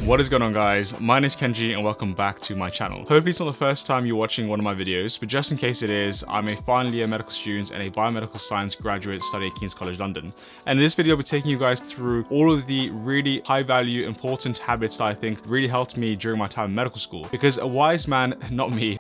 What is going on, guys? My name is Kenji and welcome back to my channel. Hopefully it's not the first time you're watching one of my videos, but just in case it is, I'm a final year medical student and a biomedical science graduate studying at King's College London. And in this video, I'll be taking you guys through all of the really high value, important habits that I think really helped me during my time in medical school. Because a wise man, not me,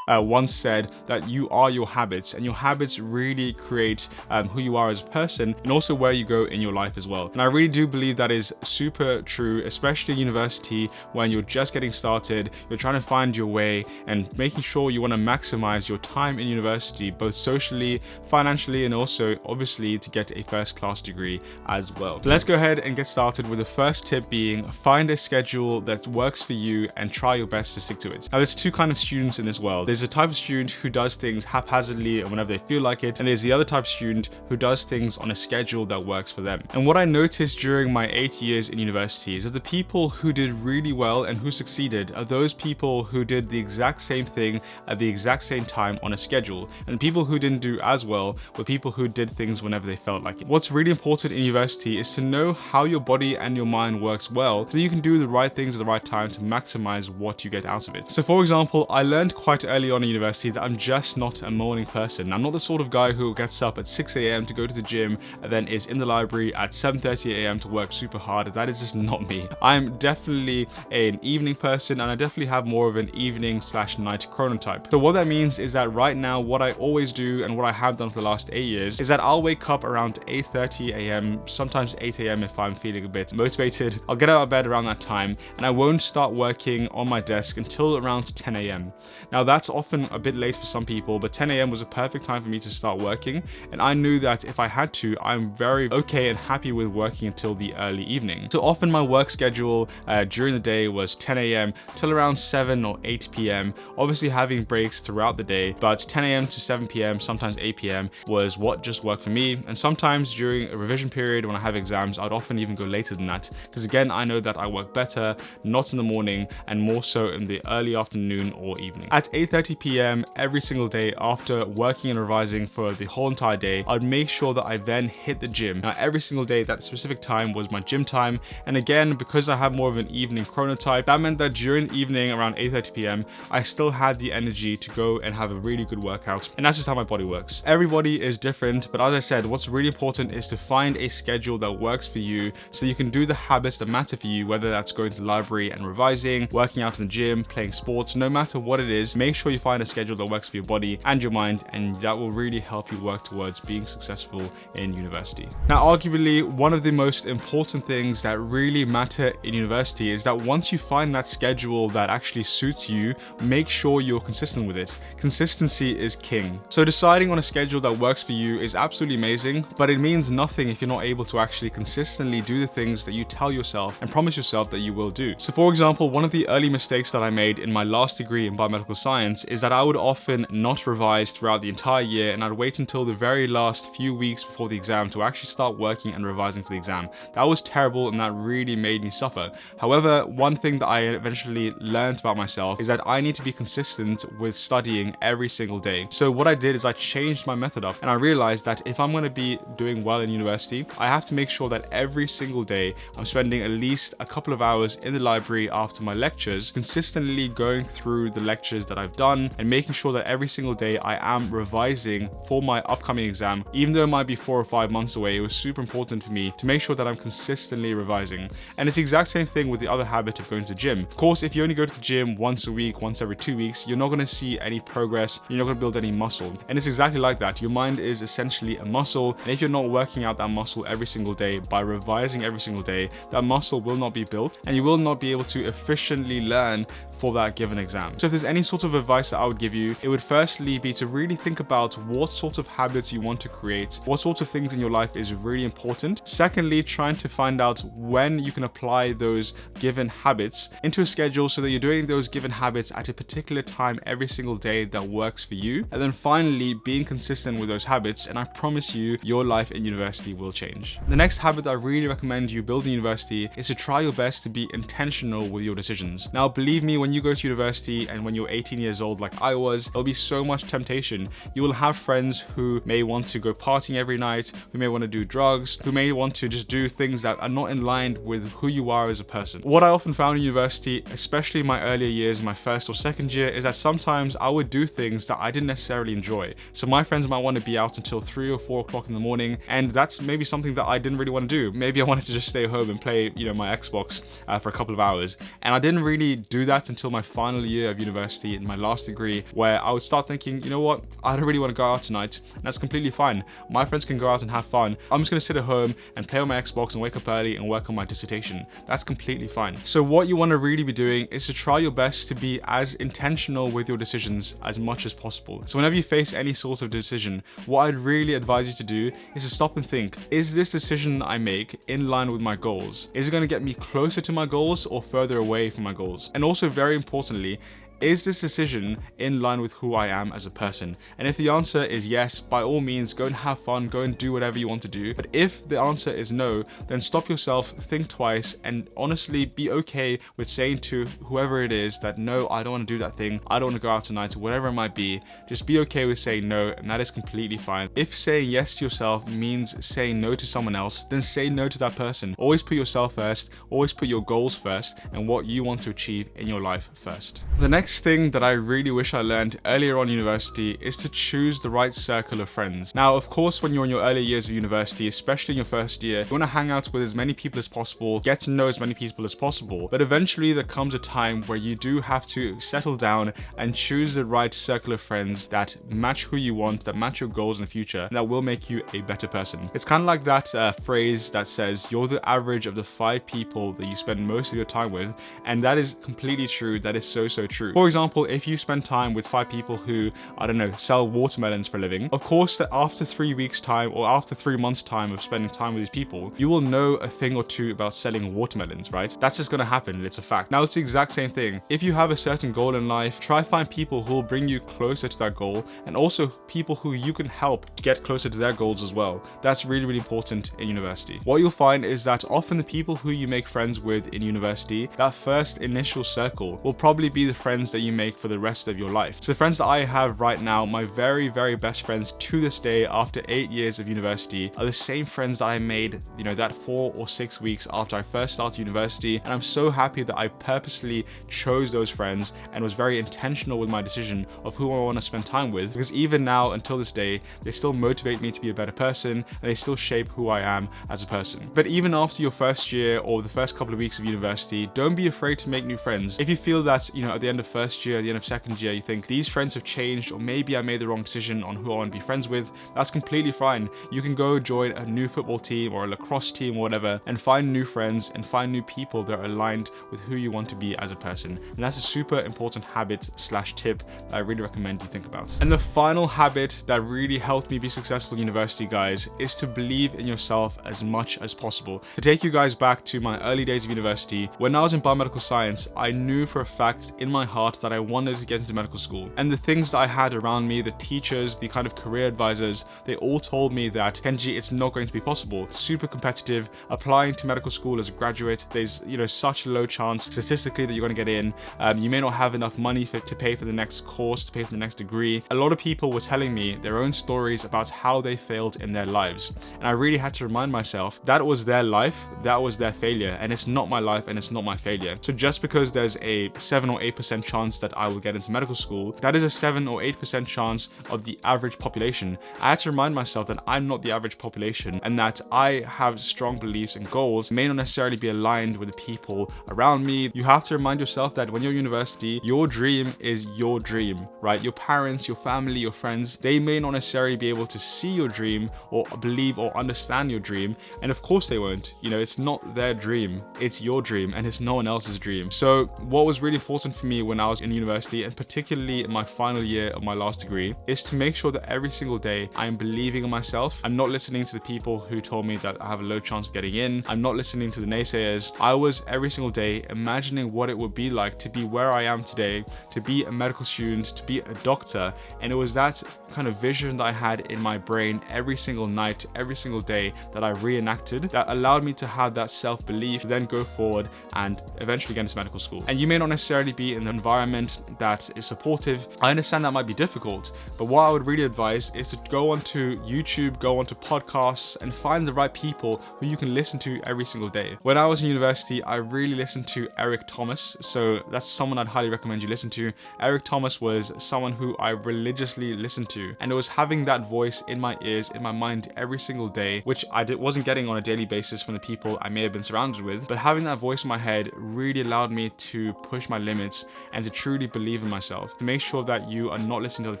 once said that you are your habits, and your habits really create who you are as a person and also where you go in your life as well. And I really do believe that is super true, especially in university when you're just getting started, you're trying to find your way and making sure you want to maximize your time in university, both socially, financially, and also obviously to get a first-class degree as well. So let's go ahead and get started with the first tip being find a schedule that works for you and try your best to stick to it. Now, there's two kinds of students in this world. There's a type of student who does things haphazardly and whenever they feel like it, and there's the other type of student who does things on a schedule that works for them. And what I noticed during my 8 years in university is that the people who did really well and who succeeded are those people who did the exact same thing at the exact same time on a schedule, and the people who didn't do as well were people who did things whenever they felt like it. What's really important in university is to know how your body and your mind works well so you can do the right things at the right time to maximize what you get out of it. So for example, I learned quite early on in university that I'm just not a morning person. I'm not the sort of guy who gets up at 6 a.m. to go to the gym and then is in the library at 7:30 a.m. to work super hard. That is just not me. I'm definitely an evening person, and I definitely have more of an evening/night chronotype. So what that means is that right now, what I always do and what I have done for the last 8 years is that I'll wake up around 8:30 a.m., sometimes 8 a.m. if I'm feeling a bit motivated. I'll get out of bed around that time, and I won't start working on my desk until around 10 a.m. Now that's often a bit late for some people, but 10 a.m. was a perfect time for me to start working, and I knew that if I had to, I'm very okay and happy with working until the early evening. So often my work schedule during the day was 10 a.m. till around 7 or 8 p.m. Obviously having breaks throughout the day, but 10 a.m. to 7 p.m., sometimes 8 p.m. was what just worked for me. And sometimes during a revision period when I have exams, I'd often even go later than that, because again, I know that I work better not in the morning and more so in the early afternoon or evening. At 8:30 p.m. every single day after working and revising for the whole entire day, I'd make sure that I then hit the gym. Now every single day that specific time was my gym time, and again, because I have more of an evening chronotype, that meant that during the evening around 8:30 p.m. I still had the energy to go and have a really good workout, and that's just how my body works. Everybody is different, but as I said, what's really important is to find a schedule that works for you so you can do the habits that matter for you, whether that's going to the library and revising, working out in the gym, playing sports, no matter what it is. Make sure you find a schedule that works for your body and your mind, and that will really help you work towards being successful in university. Now, arguably, one of the most important things that really matter in university is that once you find that schedule that actually suits you, make sure you're consistent with it. Consistency is king. So deciding on a schedule that works for you is absolutely amazing, but it means nothing if you're not able to actually consistently do the things that you tell yourself and promise yourself that you will do. So for example, one of the early mistakes that I made in my last degree in biomedical science is that I would often not revise throughout the entire year, and I'd wait until the very last few weeks before the exam to actually start working and revising for the exam. That was terrible, and that really made me suffer. However, one thing that I eventually learned about myself is that I need to be consistent with studying every single day. So what I did is I changed my method up, and I realized that if I'm going to be doing well in university, I have to make sure that every single day I'm spending at least a couple of hours in the library after my lectures, consistently going through the lectures that I've done and making sure that every single day I am revising for my upcoming exam. Even though it might be 4 or 5 months away, it was super important for me to make sure that I'm consistently revising. And it's the exact same thing with the other habit of going to the gym. Of course, if you only go to the gym once a week, once every 2 weeks, you're not going to see any progress, you're not going to build any muscle. And it's exactly like that. Your mind is essentially a muscle, and if you're not working out that muscle every single day by revising every single day, that muscle will not be built, and you will not be able to efficiently learn for that given exam. So if there's any sort of advice that I would give you, it would firstly be to really think about what sort of habits you want to create, what sort of things in your life is really important. Secondly, trying to find out when you can apply those given habits into a schedule so that you're doing those given habits at a particular time every single day that works for you. And then finally, being consistent with those habits, and I promise you, your life in university will change. The next habit that I really recommend you build in university is to try your best to be intentional with your decisions. Now, believe me, when you go to university and when you're 18 years old, old like I was, there'll be so much temptation. You will have friends who may want to go partying every night, who may want to do drugs, who may want to just do things that are not in line with who you are as a person. What I often found in university, especially in my earlier years, in my first or second year, is that sometimes I would do things that I didn't necessarily enjoy. So my friends might want to be out until 3 or 4 o'clock in the morning, and that's maybe something that I didn't really want to do. Maybe I wanted to just stay home and play, my Xbox for a couple of hours. And I didn't really do that until my final year of university in my last degree, where I would start thinking, you know what, I don't really want to go out tonight, and that's completely fine. My friends can go out and have fun. I'm just going to sit at home and play on my Xbox and wake up early and work on my dissertation. That's completely fine. So what you want to really be doing is to try your best to be as intentional with your decisions as much as possible. So whenever you face any sort of decision, what I'd really advise you to do is to stop and think, is this decision I make in line with my goals? Is it going to get me closer to my goals or further away from my goals? And also, very importantly, is this decision in line with who I am as a person? And if the answer is yes, by all means, go and have fun, go and do whatever you want to do. But if the answer is no, then stop yourself, think twice, and honestly be okay with saying to whoever it is that, no, I don't want to do that thing, I don't want to go out tonight, or whatever it might be. Just be okay with saying no, and that is completely fine. If saying yes to yourself means saying no to someone else, then say no to that person. Always put yourself first, always put your goals first, and what you want to achieve in your life first. The next thing that I really wish I learned earlier on in university is to choose the right circle of friends. Now, of course, when you're in your early years of university, especially in your first year, you want to hang out with as many people as possible, get to know as many people as possible. But eventually there comes a time where you do have to settle down and choose the right circle of friends that match who you want, that match your goals in the future, and that will make you a better person. It's kind of like that phrase that says you're the average of the 5 people that you spend most of your time with, and that is completely true. That is so true. For example, if you spend time with 5 people who, I don't know, sell watermelons for a living, of course that after 3 weeks time or after 3 months time of spending time with these people, you will know a thing or two about selling watermelons, right? That's just going to happen. It's a fact. Now, it's the exact same thing. If you have a certain goal in life, try find people who will bring you closer to that goal, and also people who you can help get closer to their goals as well. That's really important in university. What you'll find is that often the people who you make friends with in university, that first initial circle, will probably be the friends that you make for the rest of your life. So the friends that I have right now, my very best friends to this day after 8 years of university, are the same friends that I made, that 4 or 6 weeks after I first started university. And I'm so happy that I purposely chose those friends and was very intentional with my decision of who I want to spend time with, because even now until this day, they still motivate me to be a better person, and they still shape who I am as a person. But even after your first year or the first couple of weeks of university, don't be afraid to make new friends. If you feel that, at the end of first year, at the end of second year, you think these friends have changed, or maybe I made the wrong decision on who I want to be friends with, that's completely fine. You can go join a new football team or a lacrosse team or whatever, and find new friends and find new people that are aligned with who you want to be as a person. And that's a super important habit / tip that I really recommend you think about. And the final habit that really helped me be successful in university, guys, is to believe in yourself as much as possible. To take you guys back to my early days of university, when I was in biomedical science, I knew for a fact in my heart that I wanted to get into medical school. And the things that I had around me, the teachers, the kind of career advisors, they all told me that, Kenji, it's not going to be possible. It's super competitive. Applying to medical school as a graduate, there's such a low chance statistically that you're going to get in. You may not have enough money to pay for the next course, to pay for the next degree. A lot of people were telling me their own stories about how they failed in their lives. And I really had to remind myself that was their life, that was their failure, and it's not my life and it's not my failure. So just because there's a 7 or 8% chance that I will get into medical school, that is a 7 or 8% chance of the average population. I had to remind myself that I'm not the average population, and that I have strong beliefs and goals may not necessarily be aligned with the people around me. You have to remind yourself that when you're in university, your dream is your dream, right? Your parents, your family, your friends, they may not necessarily be able to see your dream or believe or understand your dream, and of course they won't. It's not their dream, it's your dream, and it's no one else's dream. So what was really important for me when I was in university, and particularly in my final year of my last degree, is to make sure that every single day I am believing in myself. I'm not listening to the people who told me that I have a low chance of getting in. I'm not listening to the naysayers. I was every single day imagining what it would be like to be where I am today, to be a medical student, to be a doctor. And it was that kind of vision that I had in my brain every single night, every single day, that I reenacted, that allowed me to have that self-belief to then go forward and eventually get into medical school. And you may not necessarily be in the environment environment that is supportive. I understand that might be difficult, but what I would really advise is to go onto YouTube, go onto podcasts, and find the right people who you can listen to every single day. When I was in university, I really listened to Eric Thomas, so that's someone I'd highly recommend you listen to. Eric Thomas was someone who I religiously listened to, and it was having that voice in my ears, in my mind every single day, which I wasn't getting on a daily basis from the people I may have been surrounded with, but having that voice in my head really allowed me to push my limits and to truly believe in myself. To make sure that you are not listening to other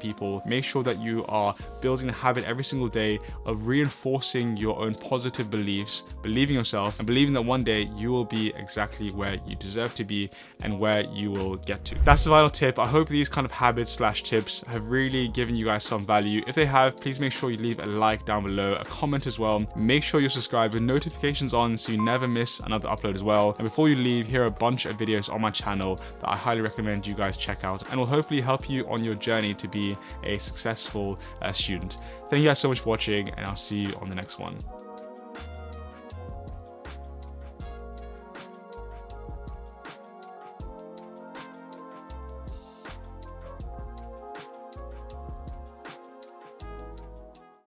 people, make sure that you are building a habit every single day of reinforcing your own positive beliefs, believing yourself, and believing that one day you will be exactly where you deserve to be and where you will get to. That's the final tip. I hope these kind of habits / tips have really given you guys some value. If they have, please make sure you leave a like down below, a comment as well. Make sure you're subscribed with notifications on so you never miss another upload as well. And before you leave, here are a bunch of videos on my channel that I highly recommend you guys check out and will hopefully help you on your journey to be a successful student. Thank you guys so much for watching, and I'll see you on the next one.